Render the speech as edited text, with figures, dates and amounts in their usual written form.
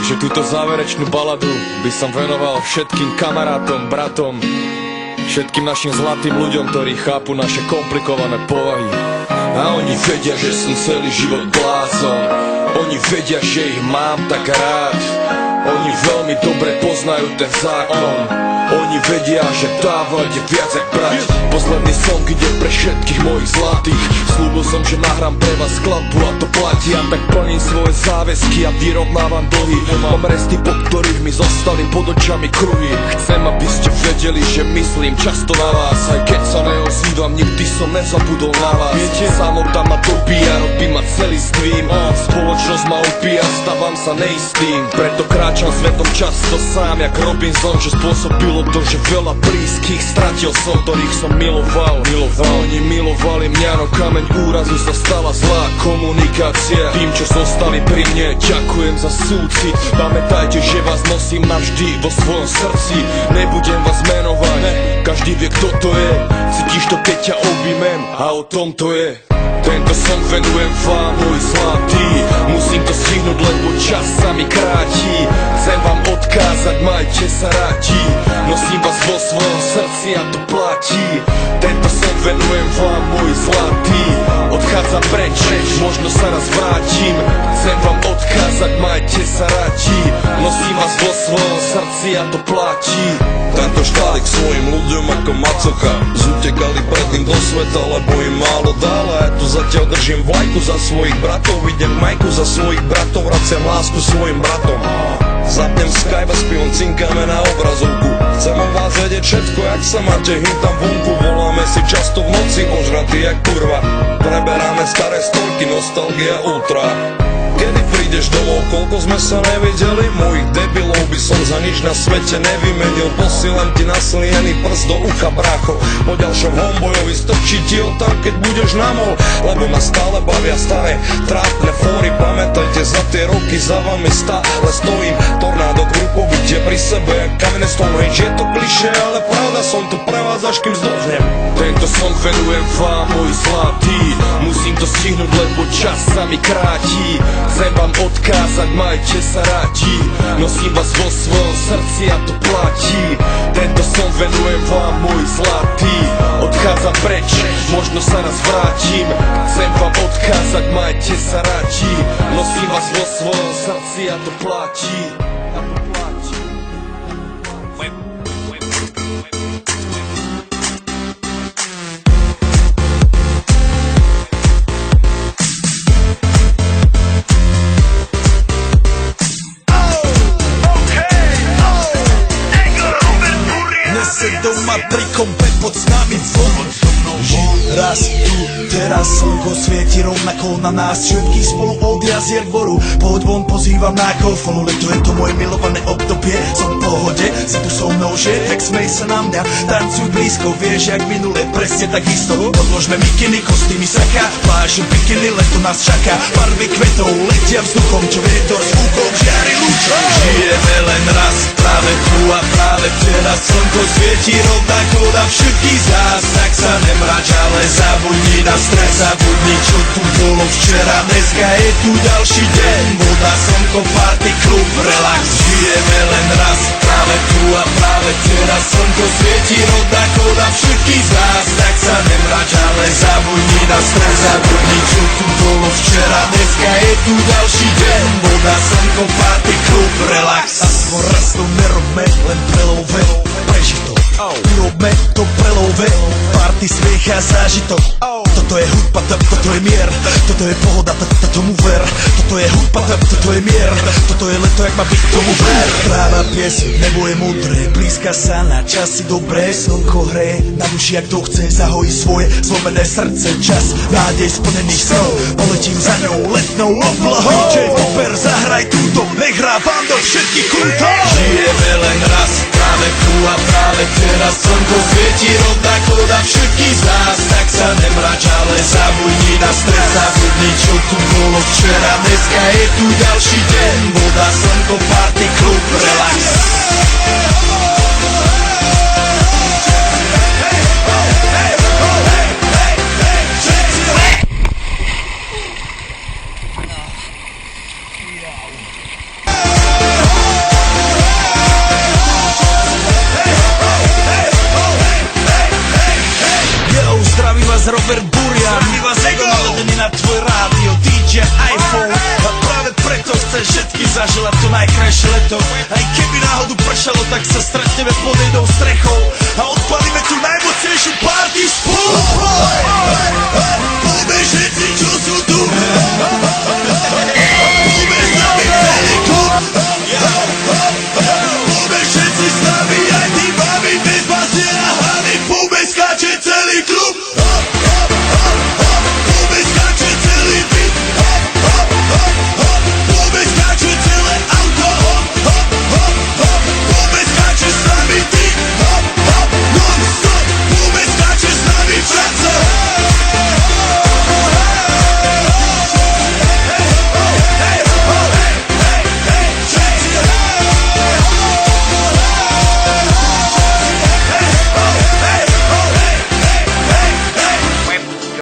Takže túto záverečnú baladu by som venoval všetkým kamarátom, bratom, všetkým našim zlatým ľuďom, ktorí chápu naše komplikované povahy. A oni vedia, že som celý život blázon. Oni vedia, že ich mám tak rád. Oni veľmi dobre poznajú ten zákon. Oni vedia, že dávať je viac jak brať. Posledný song ide pre všetkých mojich zlatých. Slúbil som, že nahrám pre vás skladbu a to platí. A tak plním svoje záväzky a vyrovnávam dlhy. Mám resty, po ktorých mi zostali pod očami kruhy. Chcem, aby ste vedeli, že myslím často na vás. Aj keď sa neozývam, nikdy som nezabudol na vás. Viete, samota ma dobíja, robí ma celý stvím. Spoločnosť ma opíja, stávam sa neistým. Preto kráčam svetom často sám, jak Robinson. Že spôsobilo to, že veľa blízkych stratil som, ktorých som miloval. A oni milovali mňa, no kameň úrazu sa stala zlá komunikácia. Tým, čo zostali pri mne, ďakujem za súcit. Pamätajte, že vás nosím navždy vo svojom srdci. Nebudem vás menovať, každý vie, kto to je. Cítiš to, keď ťa objímem, a o tom to je. Tento song venujem vám, môj zlatý. Musím to stihnúť, lebo čas sa mi kráti. Chcem vám odkázať, majte sa rádi. Nosím vás vo svojom srdci a to platí. Tento song venujem vám, môj zlatý. Odchádzam preč, možno sa raz vrátim. Chcem vám odkázať, majte sa rádi. Nosím vás vo svojom srdci a to platí. Tento štálik svojim ľuďom ako macocha zutekali pred ním do sveta, lebo im málo dal. A ja tu zatiaľ držím vlajku za svojich bratov. Idem majku za svojich bratov, vraciam lásku svojim bratom. Zapnem Skype a spívom cinkáme na obrazovku. Chcem o vás vedieť všetko, jak sa máte, hým tam vonku. Voláme si často v noci, ožratý jak kurva. Preberáme staré storky, nostalgia ultra. Kedy prídeš domov, koľko sme sa nevideli? Mojich debilov by som za nič na svete nevymenil. Posielam ti nasliený prst do ucha, brácho. Po ďalšom homebojovi strčí ti ho tam, keď budeš na mol. Lebo ma stále bavia staré trápne fóry. Pamätajte, za tie roky za vami stále stojím. Tornádo grupobytie pri sebe, jak kamenné Stonehenge. Je to klišé, ale pravda, som tu pre vás, až kým zdохnem. Tento song venujem vám, môj zlatý. Musím to stihnúť, lebo čas sa mi kráti. Chcem vám odkázať, majte sa rádi. Nosím vás vo svojom srdci a to platí. Tento song venujem vám, môj zlatý. Odchádzam preč, možno sa raz vrátim. Chcem vám odkázať, majte sa rádi. Nosím vás vo svojom srdci a to platí. Doma pri kompe pod s nami von. Raz tu, teraz slnko svieti rovnako na nás. Všetky spolu od jazier dvoru. Pohoď von, pozývam na golfonu. Leto je to moje milované obdobie. Som v pohode, si tu so mnou, že? Tak smej sa na mňa, tancuj blízko. Vieš, jak minule, presne tak isto. Odložme mikiny, kostýmy saka. Pláže, bikiny, leto nás čaká. Barvy kvetov letia vzduchom, čo vietor s úkom žiari lúčom. Žijeme len raz, práve tu a práve včera. Slnko svieti rovnako na všetkých z nás. Tak sa nemrač, ale zabudni na stres. Zabudni, čo tu bolo včera. Dneska je tu ďalší deň. Voda, slnko, party, klub, relax. Žijeme len raz, práve tu a práve včera. Slnko svieti rovnako na všetkých z nás. Tak sa nemrač, ale zabudni na stres. Zabudni, čo tu bolo včera. Dneska je tu ďalší deň. Voda, slnko, party, klub, relax. Aspoň raz to nerobme, len prelove. Preži to, urobme to prelove. Party, smiech a zážitok. Toto je hudba, toto je mier. Toto je pohoda, tomu ver. Toto je hudba, toto je mier. Toto je leto, jak má byť, tomu ver. Práva pieseň, nebo je múdre. Blízka sa na časy dobré. Slnko hreje na duši, jak to chce. Zahojí svoje zlomené srdce. Čas nádej splnených snov. Poletím za ňou letnou oblohou. DJ Popper, zahraj túto. Nech hrá vám do všetkých kútov. Žijeme len raz, práve tu a práve teraz. Slnko svieti rovnako na všetkých z nás. Tak sa nemrač, ale zabudni na stres. Zabudni, čo tu bolo včera. Dneska je tu ďalší deň. Voda, slnko, party, klub, relax. že iPhone. A práve preto chcem všetky zaželať to najkrajšie leto. Aj keby náhodu pršalo, tak sa stretneme pod jednou strechou a odpalíme tú najmocnejšiu party spolu.